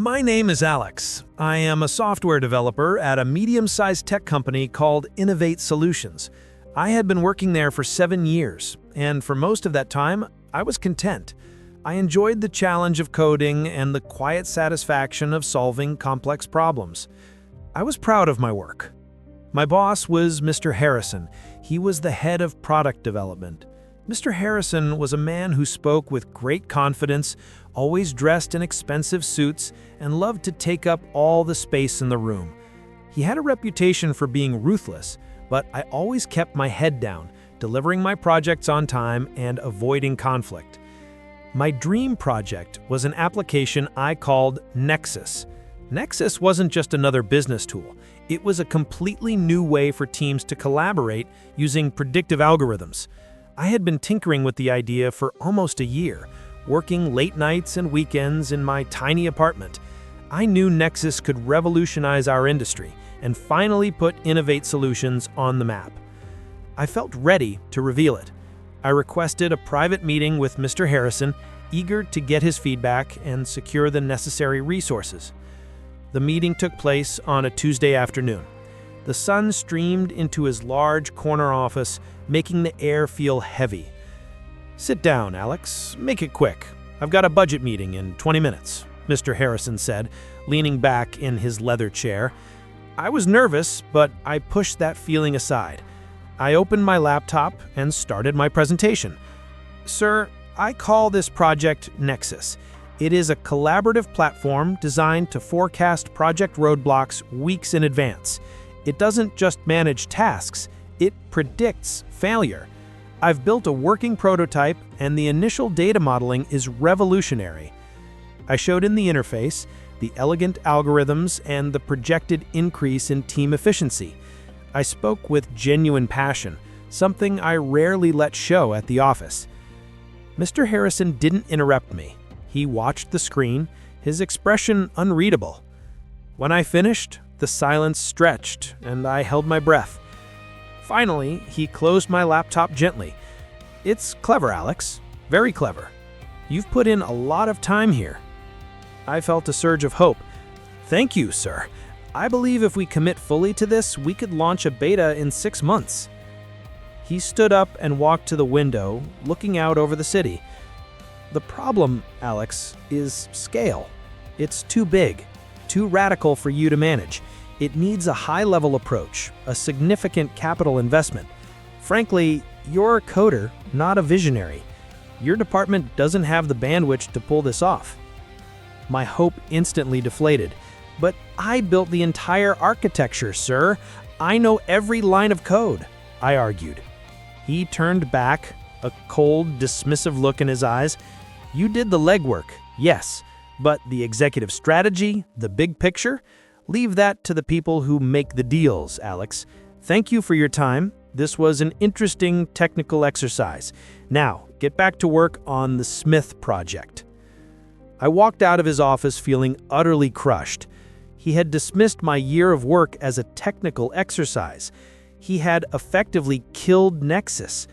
My name is Alex. I am a software developer at a medium-sized tech company called Innovate Solutions. I had been working there for 7 years, and for most of that time, I was content. I enjoyed the challenge of coding and the quiet satisfaction of solving complex problems. I was proud of my work. My boss was Mr. Harrison. He was the head of product development. Mr. Harrison was a man who spoke with great confidence, always dressed in expensive suits, and loved to take up all the space in the room. He had a reputation for being ruthless, but I always kept my head down, delivering my projects on time and avoiding conflict. My dream project was an application I called Nexus. Nexus wasn't just another business tool. It was a completely new way for teams to collaborate using predictive algorithms. I had been tinkering with the idea for almost a year, working late nights and weekends in my tiny apartment. I knew Nexus could revolutionize our industry and finally put Innovate Solutions on the map. I felt ready to reveal it. I requested a private meeting with Mr. Harrison, eager to get his feedback and secure the necessary resources. The meeting took place on a Tuesday afternoon. The sun streamed into his large corner office, making the air feel heavy. "Sit down, Alex. Make it quick. I've got a budget meeting in 20 minutes, Mr. Harrison said, leaning back in his leather chair. I was nervous, but I pushed that feeling aside. I opened my laptop and started my presentation. Sir, I call this project Nexus. It is a collaborative platform designed to forecast project roadblocks weeks in advance. It doesn't just manage tasks, it predicts failure. I've built a working prototype, and the initial data modeling is revolutionary. I showed in the interface the elegant algorithms and the projected increase in team efficiency. I spoke with genuine passion, something I rarely let show at the office. Mr. Harrison didn't interrupt me. He watched the screen, his expression unreadable. When I finished, the silence stretched, and I held my breath. Finally, he closed my laptop gently. "It's clever, Alex. Very clever. You've put in a lot of time here." I felt a surge of hope. "Thank you, sir. I believe if we commit fully to this, we could launch a beta in 6 months." He stood up and walked to the window, looking out over the city. "The problem, Alex, is scale. It's too big, too radical for you to manage. It needs a high-level approach, a significant capital investment. Frankly, you're a coder, not a visionary. Your department doesn't have the bandwidth to pull this off." My hope instantly deflated. "But I built the entire architecture, sir. I know every line of code," I argued. He turned back, a cold, dismissive look in his eyes. "You did the legwork, yes, but the executive strategy, the big picture, leave that to the people who make the deals, Alex. Thank you for your time. This was an interesting technical exercise. Now, get back to work on the Smith project." I walked out of his office feeling utterly crushed. He had dismissed my year of work as a technical exercise. He had effectively killed Nexus.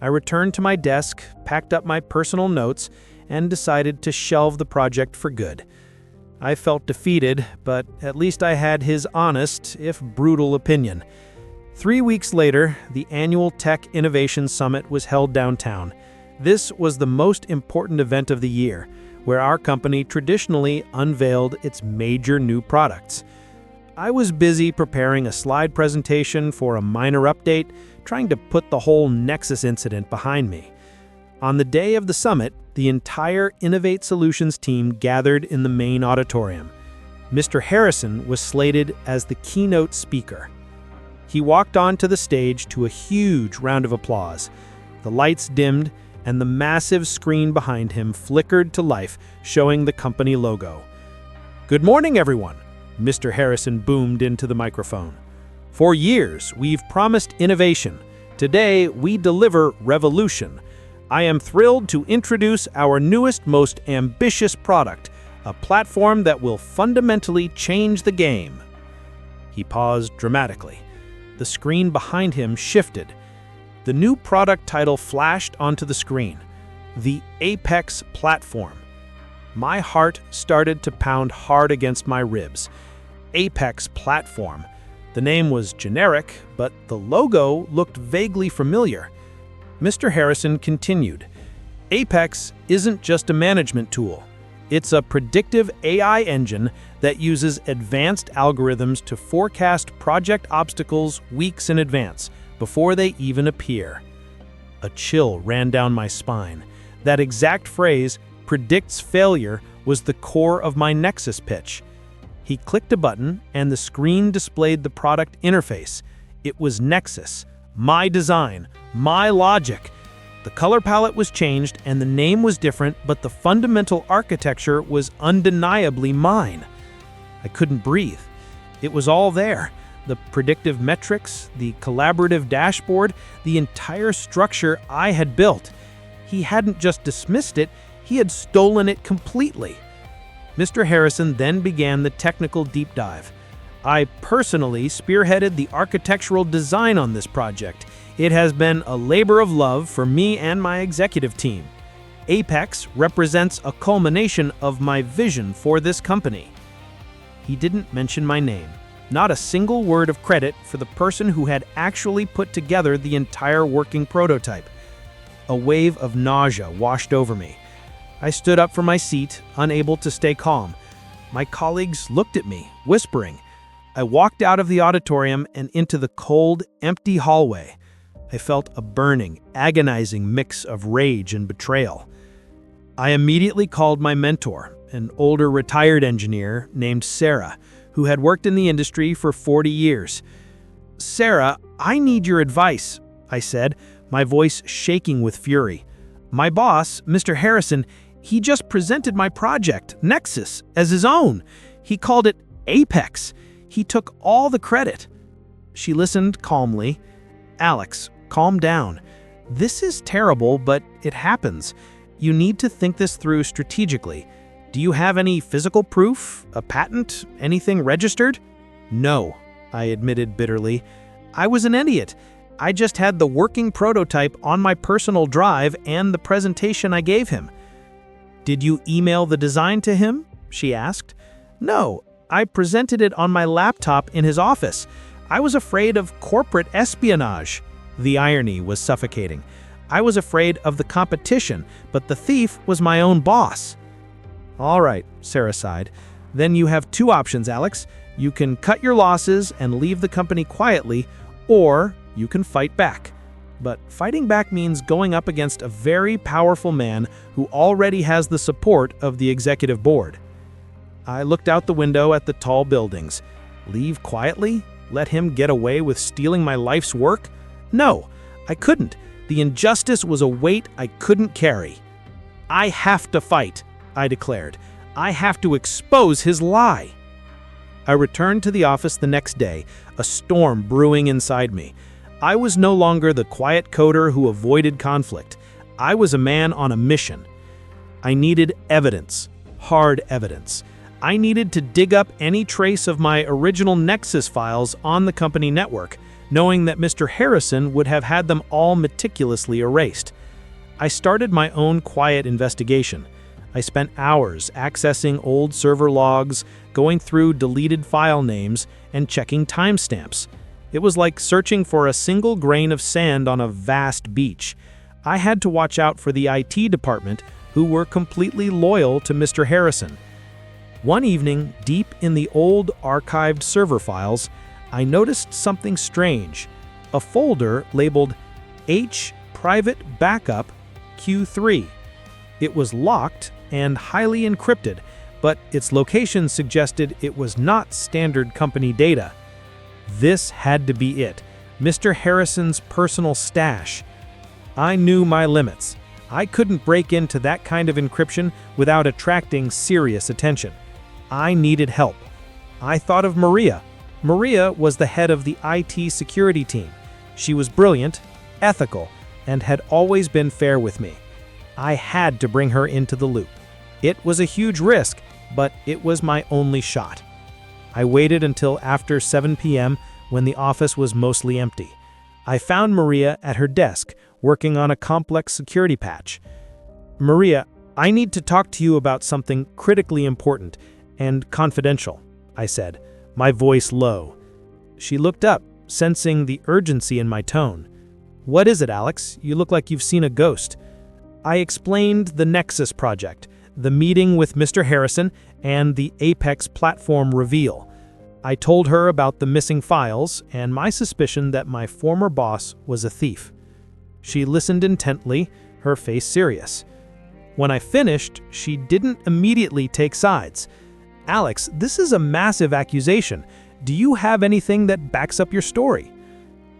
I returned to my desk, packed up my personal notes, and decided to shelve the project for good. I felt defeated, but at least I had his honest, if brutal, opinion. 3 weeks later, the annual Tech Innovation Summit was held downtown. This was the most important event of the year, where our company traditionally unveiled its major new products. I was busy preparing a slide presentation for a minor update, trying to put the whole Nexus incident behind me. On the day of the summit, the entire Innovate Solutions team gathered in the main auditorium. Mr. Harrison was slated as the keynote speaker. He walked onto the stage to a huge round of applause. The lights dimmed, and the massive screen behind him flickered to life, showing the company logo. "Good morning, everyone," Mr. Harrison boomed into the microphone. "For years, we've promised innovation. Today, we deliver revolution. I am thrilled to introduce our newest, most ambitious product, a platform that will fundamentally change the game." He paused dramatically. The screen behind him shifted. The new product title flashed onto the screen: the Apex Platform. My heart started to pound hard against my ribs. Apex Platform. The name was generic, but the logo looked vaguely familiar. Mr. Harrison continued, Apex isn't just a management tool. It's a predictive AI engine that uses advanced algorithms to forecast project obstacles weeks in advance, before they even appear. A chill ran down my spine. That exact phrase, predicts failure, was the core of my Nexus pitch. He clicked a button, and the screen displayed the product interface. It was Nexus, my design, my logic. The color palette was changed, and the name was different, but the fundamental architecture was undeniably mine. I couldn't breathe. It was all there. The predictive metrics, the collaborative dashboard, the entire structure I had built. He hadn't just dismissed it, he had stolen it completely. Mr. Harrison then began the technical deep dive. I personally spearheaded the architectural design on this project. It has been a labor of love for me and my executive team. Apex represents a culmination of my vision for this company. He didn't mention my name. Not a single word of credit for the person who had actually put together the entire working prototype. A wave of nausea washed over me. I stood up from my seat, unable to stay calm. My colleagues looked at me, whispering. I walked out of the auditorium and into the cold, empty hallway. I felt a burning, agonizing mix of rage and betrayal. I immediately called my mentor, an older retired engineer named Sarah, who had worked in the industry for 40 years. Sarah, I need your advice, I said, my voice shaking with fury. My boss, Mr. Harrison, he just presented my project, Nexus, as his own. He called it Apex. He took all the credit. She listened calmly. Alex, calm down. This is terrible, but it happens. You need to think this through strategically. Do you have any physical proof? A patent? Anything registered? No, I admitted bitterly. I was an idiot. I just had the working prototype on my personal drive and the presentation I gave him. Did you email the design to him? She asked. No, I presented it on my laptop in his office. I was afraid of corporate espionage. The irony was suffocating. I was afraid of the competition, but the thief was my own boss. All right, Sarah sighed. Then you have two options, Alex. You can cut your losses and leave the company quietly, or you can fight back. But fighting back means going up against a very powerful man who already has the support of the executive board. I looked out the window at the tall buildings. Leave quietly? Let him get away with stealing my life's work? No, I couldn't. The injustice was a weight I couldn't carry. I have to fight, I declared. I have to expose his lie. I returned to the office the next day, a storm brewing inside me. I was no longer the quiet coder who avoided conflict. I was a man on a mission. I needed evidence, hard evidence. I needed to dig up any trace of my original Nexus files on the company network, knowing that Mr. Harrison would have had them all meticulously erased. I started my own quiet investigation. I spent hours accessing old server logs, going through deleted file names, and checking timestamps. It was like searching for a single grain of sand on a vast beach. I had to watch out for the IT department, who were completely loyal to Mr. Harrison. One evening, deep in the old archived server files, I noticed something strange. A folder labeled H Private Backup Q3. It was locked and highly encrypted, but its location suggested it was not standard company data. This had to be it, Mr. Harrison's personal stash. I knew my limits. I couldn't break into that kind of encryption without attracting serious attention. I needed help. I thought of Maria. Maria was the head of the IT security team. She was brilliant, ethical, and had always been fair with me. I had to bring her into the loop. It was a huge risk, but it was my only shot. I waited until after 7 p.m. when the office was mostly empty. I found Maria at her desk, working on a complex security patch. Maria, "I need to talk to you about something critically important and confidential," I said, my voice low. She looked up, sensing the urgency in my tone. "What is it, Alex? You look like you've seen a ghost." I explained the Nexus project, the meeting with Mr. Harrison, and the Apex platform reveal. I told her about the missing files and my suspicion that my former boss was a thief. She listened intently, her face serious. When I finished, she didn't immediately take sides. "Alex, this is a massive accusation. Do you have anything that backs up your story?"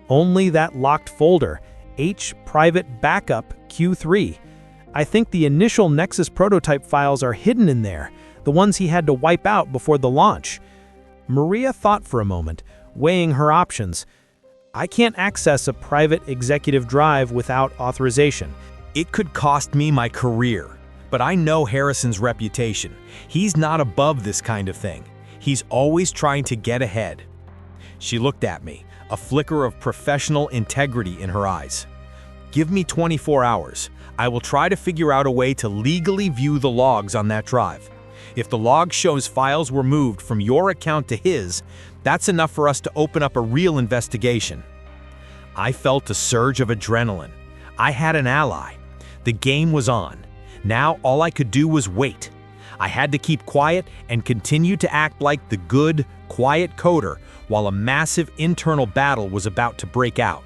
"Only that locked folder, H private backup Q3. I think the initial Nexus prototype files are hidden in there, the ones he had to wipe out before the launch." Maria thought for a moment, weighing her options. "I can't access a private executive drive without authorization. It could cost me my career, but I know Harrison's reputation. He's not above this kind of thing. He's always trying to get ahead." She looked at me, a flicker of professional integrity in her eyes. "Give me 24 hours. I will try to figure out a way to legally view the logs on that drive. If the log shows files were moved from your account to his, that's enough for us to open up a real investigation." I felt a surge of adrenaline. I had an ally. The game was on. Now all I could do was wait. I had to keep quiet and continue to act like the good, quiet coder while a massive internal battle was about to break out.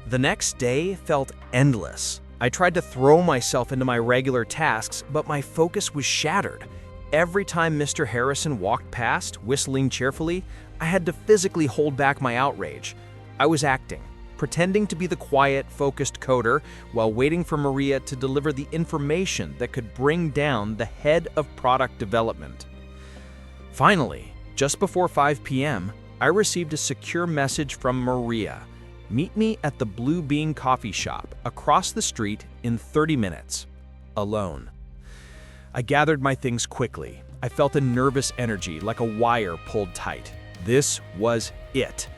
The next day felt endless. I tried to throw myself into my regular tasks, but my focus was shattered. Every time Mr. Harrison walked past, whistling cheerfully, I had to physically hold back my outrage. I was acting, pretending to be the quiet, focused coder while waiting for Maria to deliver the information that could bring down the head of product development. Finally, just before 5 p.m., I received a secure message from Maria. "Meet me at the Blue Bean coffee shop across the street in 30 minutes. Alone." I gathered my things quickly. I felt a nervous energy, like a wire pulled tight. This was it.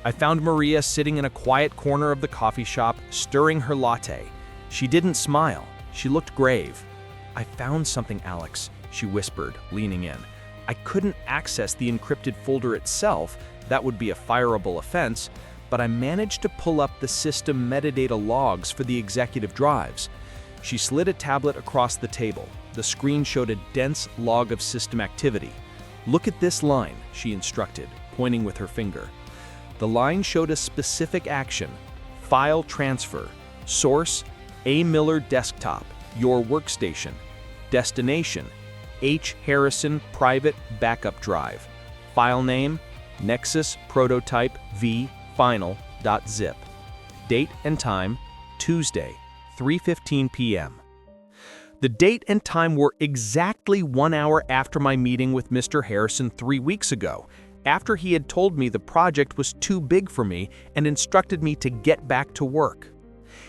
I found Maria sitting in a quiet corner of the coffee shop, stirring her latte. She didn't smile. She looked grave. "I found something, Alex," she whispered, leaning in. "I couldn't access the encrypted folder itself. That would be a fireable offense, but I managed to pull up the system metadata logs for the executive drives." She slid a tablet across the table. The screen showed a dense log of system activity. "Look at this line," she instructed, pointing with her finger. The line showed a specific action: file transfer. Source: A. Miller desktop, your workstation. Destination: H. Harrison private backup drive. File name: Nexus prototype v final.zip. Date and time: Tuesday, 3:15 p.m. The date and time were exactly 1 hour after my meeting with Mr. Harrison 3 weeks ago, after he had told me the project was too big for me and instructed me to get back to work.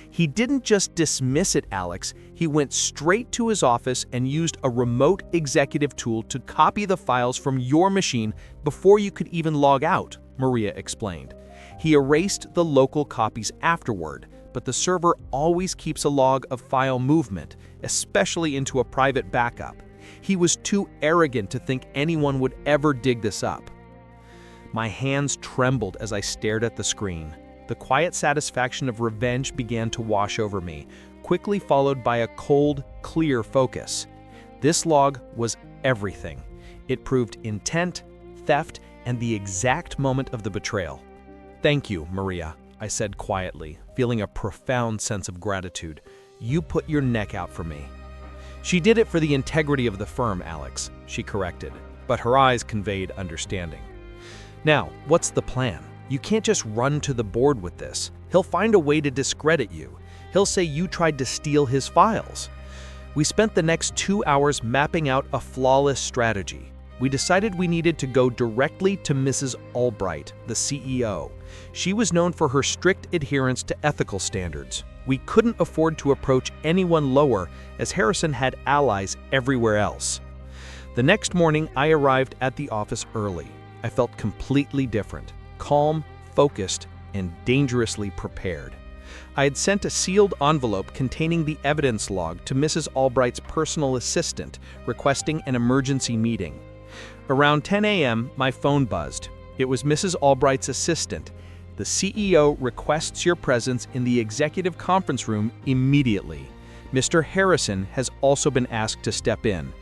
He didn't just dismiss it, Alex. He went straight to his office and used a remote executive tool to copy the files from your machine before you could even log out, Maria explained. He erased the local copies afterward, but the server always keeps a log of file movement, especially into a private backup. He was too arrogant to think anyone would ever dig this up. My hands trembled as I stared at the screen. The quiet satisfaction of revenge began to wash over me, quickly followed by a cold, clear focus. This log was everything. It proved intent, theft, and the exact moment of the betrayal. "Thank you, Maria," I said quietly, feeling a profound sense of gratitude. "You put your neck out for me." "She did it for the integrity of the firm, Alex," she corrected, but her eyes conveyed understanding. "Now, what's the plan? You can't just run to the board with this. He'll find a way to discredit you. He'll say you tried to steal his files." We spent the next 2 hours mapping out a flawless strategy. We decided we needed to go directly to Mrs. Albright, the CEO. She was known for her strict adherence to ethical standards. We couldn't afford to approach anyone lower, as Harrison had allies everywhere else. The next morning, I arrived at the office early. I felt completely different, calm, focused, and dangerously prepared. I had sent a sealed envelope containing the evidence log to Mrs. Albright's personal assistant, requesting an emergency meeting. Around 10 a.m., my phone buzzed. It was Mrs. Albright's assistant. The CEO requests your presence in the executive conference room immediately. Mr. Harrison has also been asked to step in.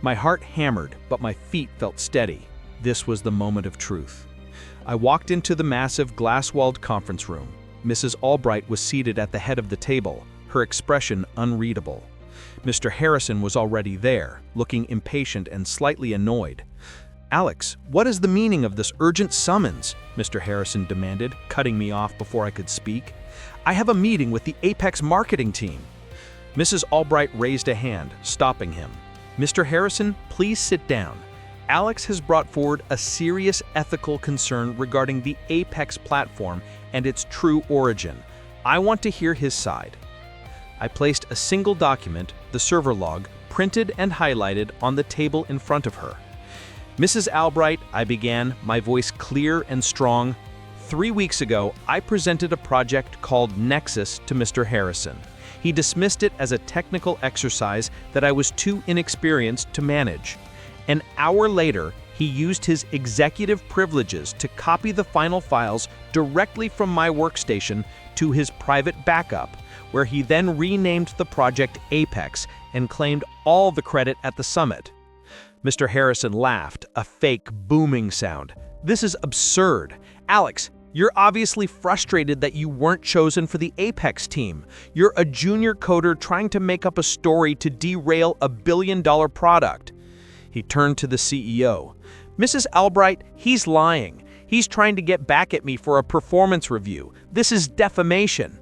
My heart hammered, but my feet felt steady. This was the moment of truth. I walked into the massive glass-walled conference room. Mrs. Albright was seated at the head of the table, her expression unreadable. Mr. Harrison was already there, looking impatient and slightly annoyed. "Alex, what is the meaning of this urgent summons?" Mr. Harrison demanded, cutting me off before I could speak. "I have a meeting with the Apex marketing team." Mrs. Albright raised a hand, stopping him. "Mr. Harrison, please sit down. Alex has brought forward a serious ethical concern regarding the Apex platform and its true origin. I want to hear his side." I placed a single document, the server log, printed and highlighted on the table in front of her. "Mrs. Albright," I began, my voice clear and strong. "3 weeks ago, I presented a project called Nexus to Mr. Harrison. He dismissed it as a technical exercise that I was too inexperienced to manage. An hour later, he used his executive privileges to copy the final files directly from my workstation to his private backup, where he then renamed the project Apex and claimed all the credit at the summit." Mr. Harrison laughed, a fake booming sound. "This is absurd. Alex, you're obviously frustrated that you weren't chosen for the Apex team. You're a junior coder trying to make up a story to derail a billion-dollar product." He turned to the CEO. "Mrs. Albright, he's lying. He's trying to get back at me for a performance review. This is defamation."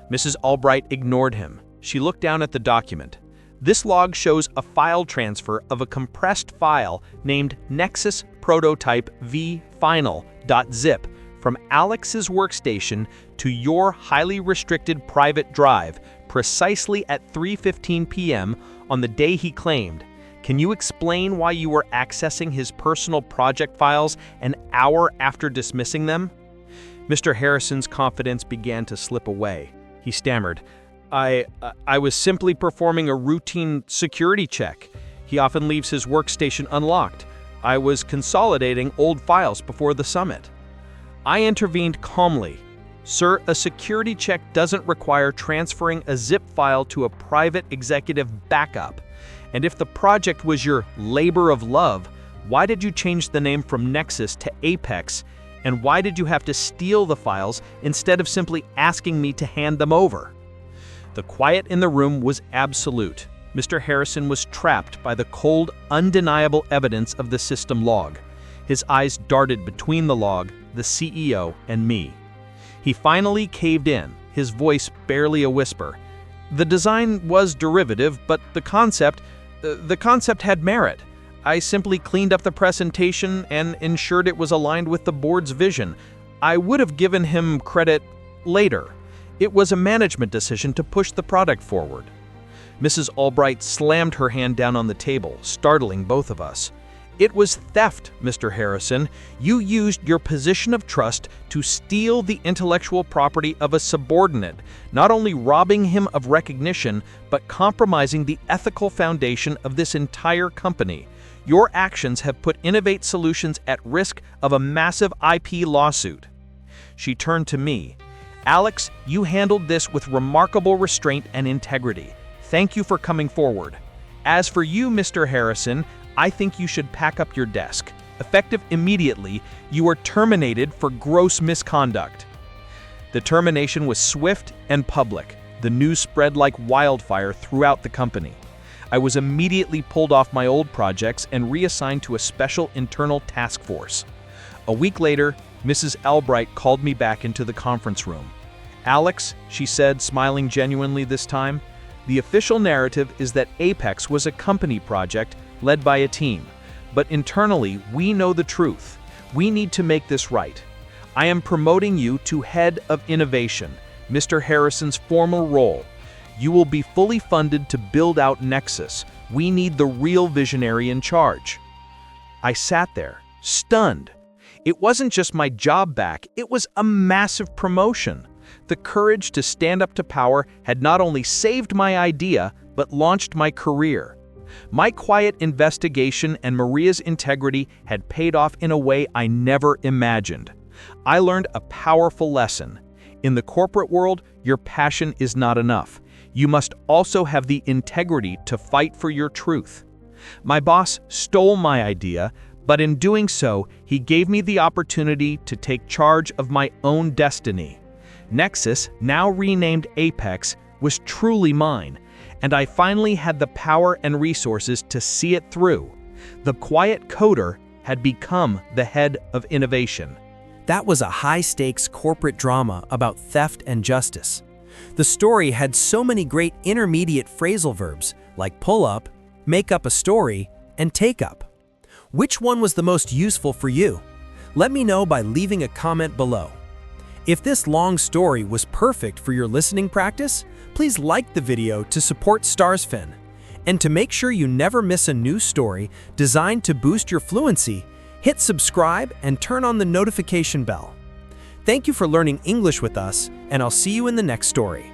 Mrs. Albright ignored him. She looked down at the document. "This log shows a file transfer of a compressed file named Nexus Prototype V Final.zip from Alex's workstation to your highly restricted private drive precisely at 3:15 p.m. on the day he claimed. Can you explain why you were accessing his personal project files an hour after dismissing them?" Mr. Harrison's confidence began to slip away. He stammered, I was simply performing a routine security check. He often leaves his workstation unlocked. I was consolidating old files before the summit." I intervened calmly. "Sir, a security check doesn't require transferring a zip file to a private executive backup. And if the project was your labor of love, why did you change the name from Nexus to Apex? And why did you have to steal the files instead of simply asking me to hand them over?" The quiet in the room was absolute. Mr. Harrison was trapped by the cold, undeniable evidence of the system log. His eyes darted between the log, the CEO, and me. He finally caved in, his voice barely a whisper. "The design was derivative, but the concept had merit. I simply cleaned up the presentation and ensured it was aligned with the board's vision. I would have given him credit later. It was a management decision to push the product forward." Mrs. Albright slammed her hand down on the table, startling both of us. "It was theft, Mr. Harrison. You used your position of trust to steal the intellectual property of a subordinate, not only robbing him of recognition, but compromising the ethical foundation of this entire company. Your actions have put Innovate Solutions at risk of a massive IP lawsuit." She turned to me. "Alex, you handled this with remarkable restraint and integrity. Thank you for coming forward. As for you, Mr. Harrison, I think you should pack up your desk. Effective immediately, you are terminated for gross misconduct." The termination was swift and public. The news spread like wildfire throughout the company. I was immediately pulled off my old projects and reassigned to a special internal task force. A week later, Mrs. Albright called me back into the conference room. "Alex," she said, smiling genuinely this time, "the official narrative is that Apex was a company project led by a team. But internally, we know the truth. We need to make this right. I am promoting you to Head of Innovation, Mr. Harrison's formal role. You will be fully funded to build out Nexus. We need the real visionary in charge." I sat there, stunned. It wasn't just my job back, it was a massive promotion. The courage to stand up to power had not only saved my idea, but launched my career. My quiet investigation and Maria's integrity had paid off in a way I never imagined. I learned a powerful lesson. In the corporate world, your passion is not enough. You must also have the integrity to fight for your truth. My boss stole my idea, but in doing so, he gave me the opportunity to take charge of my own destiny. Nexus, now renamed Apex, was truly mine, and I finally had the power and resources to see it through. The quiet coder had become the head of innovation. That was a high-stakes corporate drama about theft and justice. The story had so many great intermediate phrasal verbs like pull up, make up a story, and take up. Which one was the most useful for you? Let me know by leaving a comment below. If this long story was perfect for your listening practice, please like the video to support Starsfin. And to make sure you never miss a new story designed to boost your fluency, hit subscribe and turn on the notification bell. Thank you for learning English with us, and I'll see you in the next story.